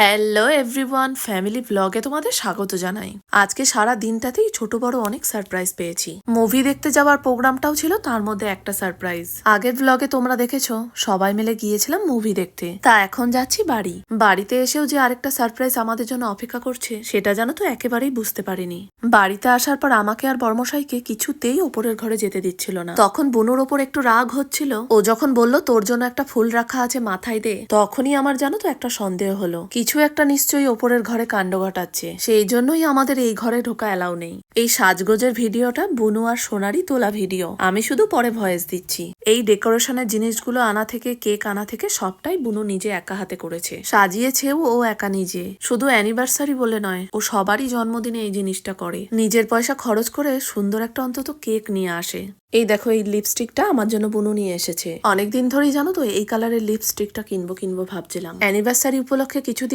Hello everyone, family ব্লগে তোমাদের স্বাগত জানাই। আজকে সারা দিনটাতেই ছোট বড় অনেক সারপ্রাইজ পেয়েছি। মুভি দেখতে যাওয়ার প্রোগ্রামটাও ছিল, তার মধ্যে একটা সারপ্রাইজ। আগের ব্লগে তোমরা দেখেছো সবাই মিলে গিয়েছিলাম মুভি দেখতে, তা এখন যাচ্ছি বাড়ি। বাড়িতে এসেও যে আরেকটা সারপ্রাইজ আমাদের জন্য অপেক্ষা করছে সেটা জানো তো একেবারেই বুঝতে পারিনি। বাড়িতে আসার পর আমাকে আর বর্মশাইকে কিছুতেই ওপরের ঘরে যেতে দিচ্ছিল না। তখন বুনুর ওপর একটু রাগ হচ্ছিল। ও যখন বলল তোর জন্য একটা ফুল রাখা আছে, মাথায় দে, তখনই আমার জানো তো একটা সন্দেহ হলো, কিছু একটা নিশ্চয়ই ওপরের ঘরে কাণ্ড ঘটাচ্ছে। সেই জন্যই আমাদের এই ঘরে ঢোকা এলাও নেই। এই সাজগোজের ভিডিওটা বুনু আর সোনারই তোলা ভিডিও, আমি শুধু পরে ভয়েস দিচ্ছি। এই ডেকোরেশনের জিনিসগুলো আনা থেকে, কেক আনা থেকে সবটাই বুনু নিজে একা হাতে করেছে। সাজিয়েছেও ও একা নিজে, শুধু অ্যানিভার্সারি বলে নয়, ও সবারই জন্মদিনে এই জিনিসটা করে। নিজের পয়সা খরচ করে সুন্দর একটা অন্তত কেক নিয়ে আসে। এই দেখো, এই লিপস্টিকটা আমার জন্য বুনু নিয়ে এসেছে। অনেকদিন ধরেই জানো তো এই কালারের লিপস্টিকটা কিনবো ভাবছিলাম। অ্যানিভার্সারি উপলক্ষে কিছুদিন